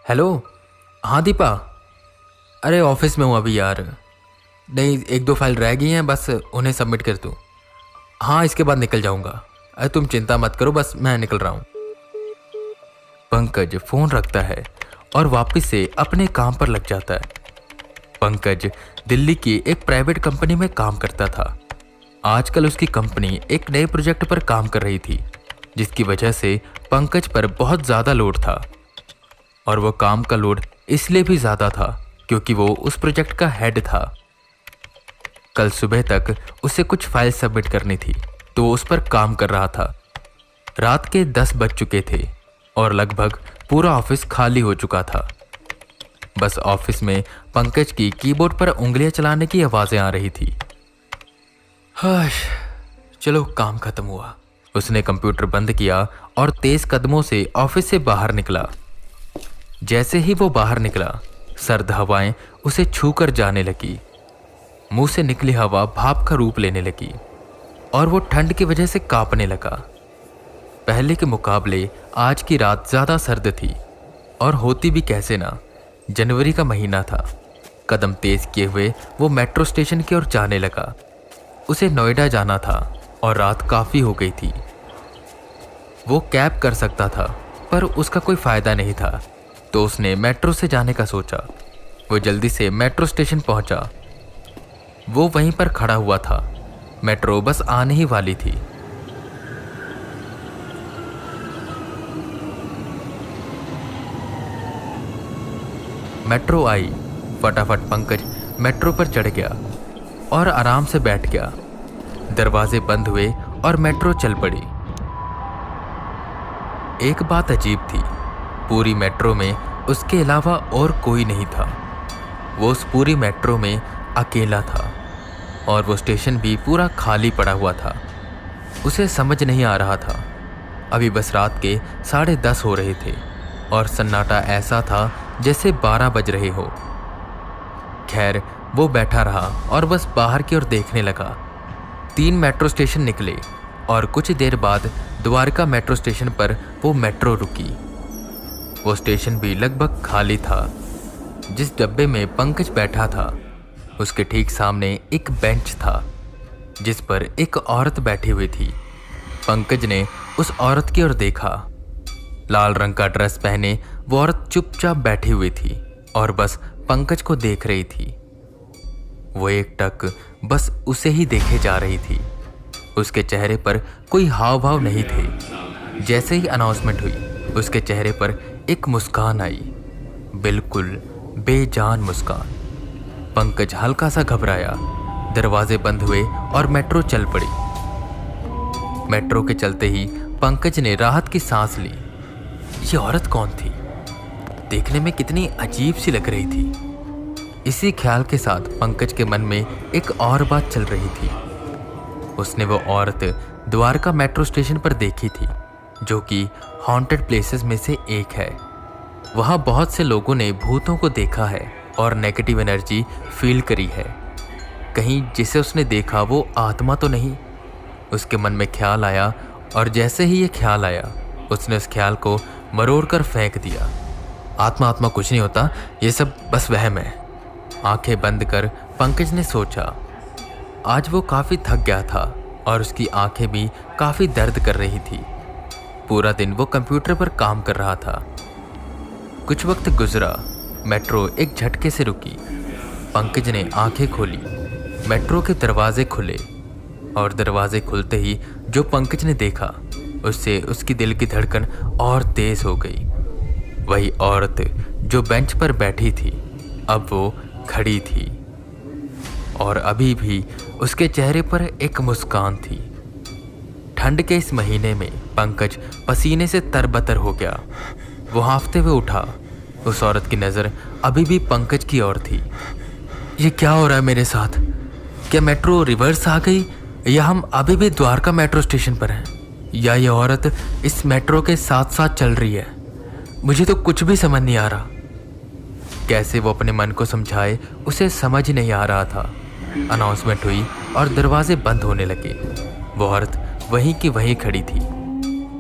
Hello. हाँ दीपा। अरे office में हूँ अभी यार। नहीं, एक दो फाइल रह गई हैं, बस उन्हें सबमिट कर दूँ। हाँ, इसके बाद निकल जाऊँगा। अरे तुम चिंता मत करो, बस मैं निकल रहा हूँ। पंकज फ़ोन रखता है और वापस से अपने काम पर लग जाता है। पंकज दिल्ली की एक प्राइवेट कंपनी में काम करता था। आजकल उसकी कंपनी एक नए प्रोजेक्ट पर काम कर रही थी, जिसकी वजह से पंकज पर बहुत ज़्यादा लोड था। और वो काम का लोड इसलिए भी ज़्यादा था क्योंकि वो उस प्रोजेक्ट का हेड था। कल सुबह तक उसे कुछ फाइल सबमिट करनी थी, तो वो उस पर काम कर रहा था। रात के 10 बज चुके थे और लगभग पूरा ऑफिस खाली हो चुका था। बस ऑफिस में पंकज की कीबोर्ड पर उंगलियां चलाने की आवाज़ें आ रही थी। हाश, चलो काम खत्म हुआ। उसने कंप्यूटर बंद किया और तेज कदमों से ऑफिस से बाहर निकला। जैसे ही वो बाहर निकला, सर्द हवाएं उसे छूकर जाने लगी। मुंह से निकली हवा भाप का रूप लेने लगी और वो ठंड की वजह से कांपने लगा। पहले के मुकाबले आज की रात ज़्यादा सर्द थी, और होती भी कैसे ना, जनवरी का महीना था। कदम तेज किए हुए वो मेट्रो स्टेशन की ओर जाने लगा। उसे नोएडा जाना था और रात काफ़ी हो गई थी। वो कैब कर सकता था, पर उसका कोई फ़ायदा नहीं था, तो उसने मेट्रो से जाने का सोचा। वो जल्दी से मेट्रो स्टेशन पहुंचा। वो वहीं पर खड़ा हुआ था। मेट्रो बस आने ही वाली थी। मेट्रो आई। फटाफट पंकज मेट्रो पर चढ़ गया और आराम से बैठ गया। दरवाजे बंद हुए और मेट्रो चल पड़ी। एक बात अजीब थी, पूरी मेट्रो में उसके अलावा और कोई नहीं था। वो उस पूरी मेट्रो में अकेला था और वो स्टेशन भी पूरा खाली पड़ा हुआ था। उसे समझ नहीं आ रहा था। अभी बस रात के 10:30 हो रहे थे और सन्नाटा ऐसा था जैसे 12 बज रहे हो। खैर, वो बैठा रहा और बस बाहर की ओर देखने लगा। 3 मेट्रो स्टेशन निकले और कुछ देर बाद द्वारका मेट्रो स्टेशन पर वो मेट्रो रुकी। वो स्टेशन भी लगभग खाली था। जिस डब्बे में पंकज बैठा था, उसके ठीक सामने एक बेंच था जिस पर एक औरत बैठी हुई थी। पंकज ने उस औरत की ओर देखा। लाल रंग का ड्रेस पहने वो औरत चुपचाप बैठी हुई थी और बस पंकज को देख रही थी। वो एकटक बस उसे ही देखे जा रही थी। उसके चेहरे पर कोई हाव भाव नहीं थे। जैसे ही अनाउंसमेंट हुई, उसके चेहरे पर एक मुस्कान आई, बिल्कुल बेजान मुस्कान। पंकज हल्का सा घबराया। दरवाजे बंद हुए और मेट्रो चल पड़ी। मेट्रो के चलते ही पंकज ने राहत की सांस ली। ये औरत कौन थी? देखने में कितनी अजीब सी लग रही थी। इसी ख्याल के साथ पंकज के मन में एक और बात चल रही थी। उसने वो औरत द्वारका मेट्रो स्टेशन पर देखी थी, जो कि हॉन्टेड प्लेसेस में से एक है। वहाँ बहुत से लोगों ने भूतों को देखा है और नेगेटिव एनर्जी फील करी है। कहीं जिसे उसने देखा वो आत्मा तो नहीं? उसके मन में ख्याल आया और जैसे ही ये ख्याल आया, उसने उस ख्याल को मरोड़ कर फेंक दिया। आत्मा कुछ नहीं होता, ये सब बस वहम है। आंखें बंद कर पंकज ने सोचा। आज वो काफ़ी थक गया था और उसकी आंखें भी काफ़ी दर्द कर रही थी। पूरा दिन वो कंप्यूटर पर काम कर रहा था। कुछ वक्त गुजरा। मेट्रो एक झटके से रुकी। पंकज ने आंखें खोली। मेट्रो के दरवाजे खुले और दरवाजे खुलते ही जो पंकज ने देखा, उससे उसकी दिल की धड़कन और तेज हो गई। वही औरत जो बेंच पर बैठी थी, अब वो खड़ी थी और अभी भी उसके चेहरे पर एक मुस्कान थी। ठंड के इस महीने में पंकज पसीने से तरबतर हो गया। वो हाँफते हुए उठा। उस औरत की नज़र अभी भी पंकज की ओर थी। ये क्या हो रहा है मेरे साथ? क्या मेट्रो रिवर्स आ गई, या हम अभी भी द्वारका मेट्रो स्टेशन पर हैं, या ये औरत इस मेट्रो के साथ साथ चल रही है? मुझे तो कुछ भी समझ नहीं आ रहा। कैसे वो अपने मन को समझाए, उसे समझ ही नहीं आ रहा था। अनाउंसमेंट हुई और दरवाजे बंद होने लगे। वो औरत वहीं की वहीं खड़ी थी।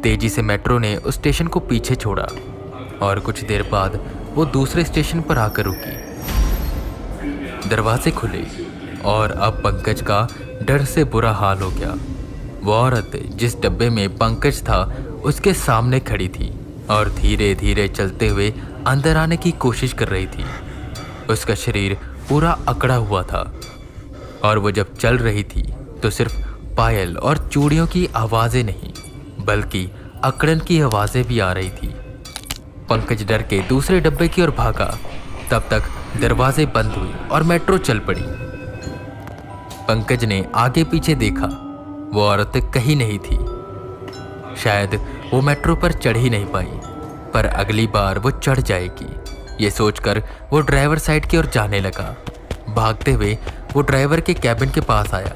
तेजी से मेट्रो ने उस स्टेशन को पीछे छोड़ा और कुछ देर बाद वो दूसरे स्टेशन पर आकर रुकी। दरवाजे खुले और अब पंकज का डर से बुरा हाल हो गया। वो औरत जिस डब्बे में पंकज था उसके सामने खड़ी थी और धीरे धीरे चलते हुए अंदर आने की कोशिश कर रही थी। उसका शरीर पूरा अकड़ा हुआ था और वो जब चल रही थी तो सिर्फ पायल और चूड़ियों की आवाज़ें नहीं बल्कि अकड़न की आवाज़ें भी आ रही थी। पंकज डर के दूसरे डब्बे की ओर भागा। तब तक दरवाजे बंद हुए और मेट्रो चल पड़ी। पंकज ने आगे पीछे देखा, वो औरत कहीं नहीं थी। शायद वो मेट्रो पर चढ़ ही नहीं पाई, पर अगली बार वो चढ़ जाएगी, ये सोचकर वो ड्राइवर साइड की ओर जाने लगा। भागते हुए वो ड्राइवर के कैबिन के पास आया।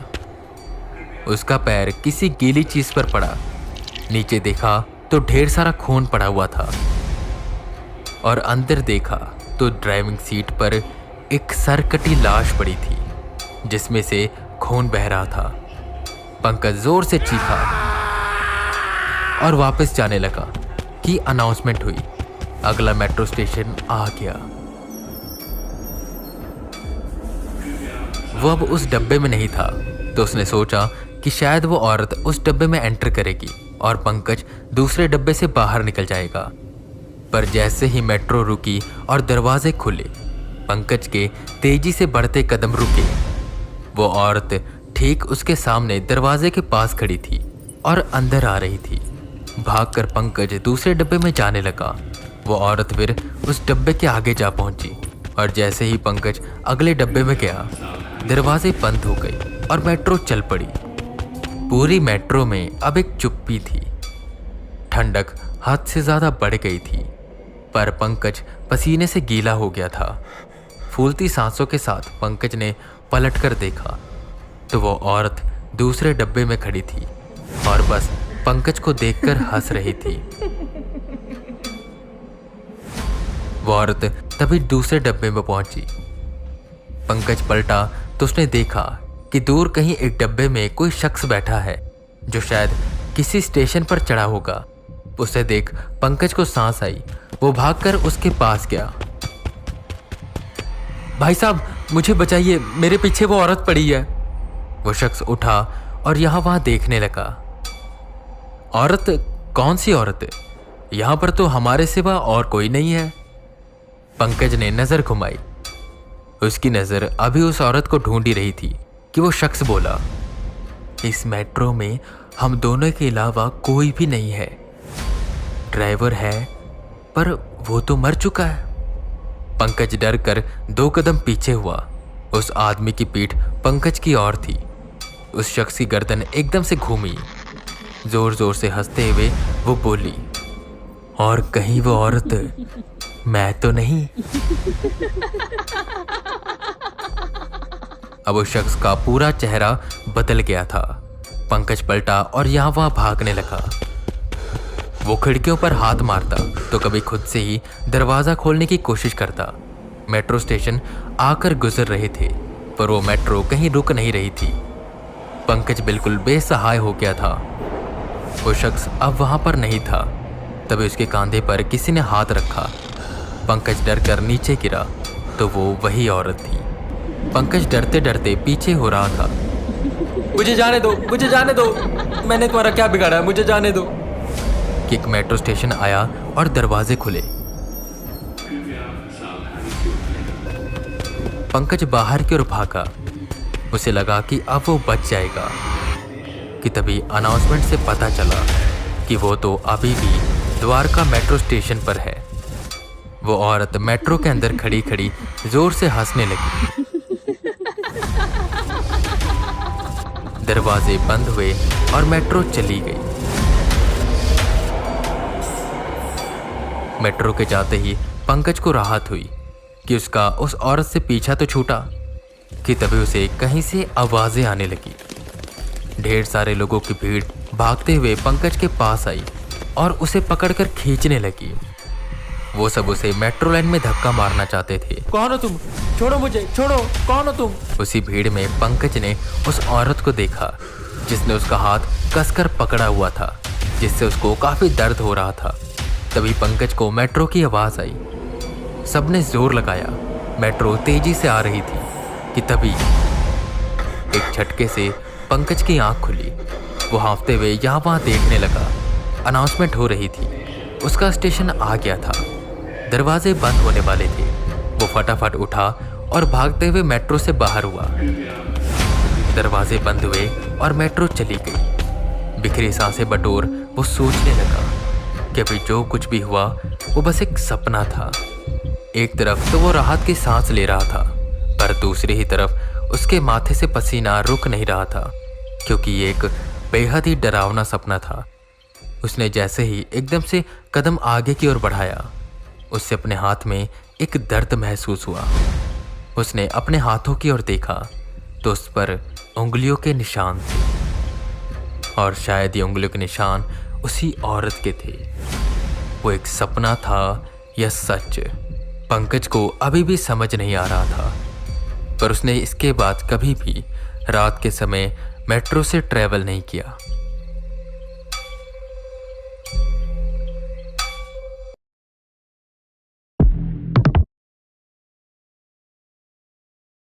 उसका पैर किसी गीली चीज पर पड़ा। नीचे देखा तो ढेर सारा खून पड़ा हुआ था और अंदर देखा तो ड्राइविंग सीट पर एक सरकटी लाश पड़ी थी जिसमें से खून बह रहा था। पंकज जोर से चीखा और वापस जाने लगा कि अनाउंसमेंट हुई, अगला मेट्रो स्टेशन आ गया। वो अब उस डब्बे में नहीं था तो उसने सोचा कि शायद वो औरत उस डब्बे में एंटर करेगी और पंकज दूसरे डब्बे से बाहर निकल जाएगा। पर जैसे ही मेट्रो रुकी और दरवाजे खुले, पंकज के तेजी से बढ़ते कदम रुके। वो औरत ठीक उसके सामने दरवाजे के पास खड़ी थी और अंदर आ रही थी। भागकर पंकज दूसरे डब्बे में जाने लगा। वो औरत फिर उस डब्बे के आगे जा पहुंची और जैसे ही पंकज अगले डब्बे में गया, दरवाजे बंद हो गए और मेट्रो चल पड़ी। पूरी मेट्रो में अब एक चुप्पी थी। ठंडक हद से ज्यादा बढ़ गई थी, पर पंकज पसीने से गीला हो गया था। फूलती सांसों के साथ पंकज ने पलटकर देखा तो वो औरत दूसरे डब्बे में खड़ी थी और बस पंकज को देखकर हंस रही थी। वो औरत तभी दूसरे डब्बे में पहुंची। पंकज पलटा तो उसने देखा कि दूर कहीं एक डब्बे में कोई शख्स बैठा है जो शायद किसी स्टेशन पर चढ़ा होगा। उसे देख पंकज को सांस आई। वो भागकर उसके पास गया। भाई साहब, मुझे बचाइए, मेरे पीछे वो औरत पड़ी है। वो शख्स उठा और यहाँ वहां देखने लगा। औरत? कौन सी औरत? यहां पर तो हमारे सिवा और कोई नहीं है। पंकज ने नजर घुमाई। उसकी नजर अभी उस औरत को ढूंढ ही रही थी कि वो शख्स बोला, इस मेट्रो में हम दोनों के अलावा कोई भी नहीं है। ड्राइवर है पर वो तो मर चुका है। पंकज डर कर 2 कदम पीछे हुआ। उस आदमी की पीठ पंकज की ओर थी। उस शख्स की गर्दन एकदम से घूमी। जोर जोर से हंसते हुए वो बोली, और कहीं वो औरत मैं तो नहीं। अब उस शख्स का पूरा चेहरा बदल गया था। पंकज पलटा और यहाँ वहां भागने लगा। वो खिड़कियों पर हाथ मारता तो कभी खुद से ही दरवाजा खोलने की कोशिश करता। मेट्रो स्टेशन आकर गुजर रहे थे पर वो मेट्रो कहीं रुक नहीं रही थी। पंकज बिल्कुल बेसहाय हो गया था। वो शख्स अब वहां पर नहीं था। तभी उसके कंधे पर किसी ने हाथ रखा। पंकज डर कर नीचे गिरा तो वो वही औरत थी। पंकज डरते डरते पीछे हो रहा था। मुझे जाने दो, मुझे जाने दो, मैंने तुम्हारा क्या बिगाड़ा, मुझे जाने दो। कि एक मेट्रो स्टेशन आया और दरवाजे खुले। पंकज बाहर की ओर भागा। उसे लगा कि अब वो बच जाएगा कि तभी अनाउंसमेंट से पता चला कि वो तो अभी भी द्वारका मेट्रो स्टेशन पर है। वो औरत मेट्रो के अंदर खड़ी खड़ी जोर से हंसने लगी। दरवाजे बंद हुए और मेट्रो चली गई। मेट्रो के जाते ही पंकज को राहत हुई कि उसका उस औरत से पीछा तो छूटा कि तभी उसे कहीं से आवाजें आने लगी। ढेर सारे लोगों की भीड़ भागते हुए पंकज के पास आई और उसे पकड़कर खींचने लगी। वो सब उसे मेट्रो लाइन में धक्का मारना चाहते थे। कौन हो तुम? छोड़ो मुझे, छोड़ो, कौन हो तुम? उसी भीड़ में पंकज ने उस औरत को देखा जिसने उसका हाथ कसकर पकड़ा हुआ था, जिससे उसको काफी दर्द हो रहा था। तभी पंकज को मेट्रो की आवाज आई। सबने जोर लगाया। मेट्रो तेजी से आ रही थी कि तभी एक झटके से पंकज की आंख खुली। वो हाँफते हुए यहाँ वहाँ देखने लगा। अनाउंसमेंट हो रही थी, उसका स्टेशन आ गया था, दरवाजे बंद होने वाले थे। वो फटाफट उठा और भागते हुए मेट्रो से बाहर हुआ। दरवाजे बंद हुए और मेट्रो चली गई। बिखरी सांसें बटोर वो सोचने लगा कि अभी जो कुछ भी हुआ वो बस एक सपना था। एक तरफ तो वो राहत की सांस ले रहा था, पर दूसरी ही तरफ उसके माथे से पसीना रुक नहीं रहा था, क्योंकि ये एक बेहद ही डरावना सपना था। उसने जैसे ही एकदम से कदम आगे की ओर बढ़ाया, उससे अपने हाथ में एक दर्द महसूस हुआ। उसने अपने हाथों की ओर देखा तो उस पर उंगलियों के निशान थे, और शायद ये उंगलियों के निशान उसी औरत के थे। वो एक सपना था या सच, पंकज को अभी भी समझ नहीं आ रहा था। पर उसने इसके बाद कभी भी रात के समय मेट्रो से ट्रैवल नहीं किया।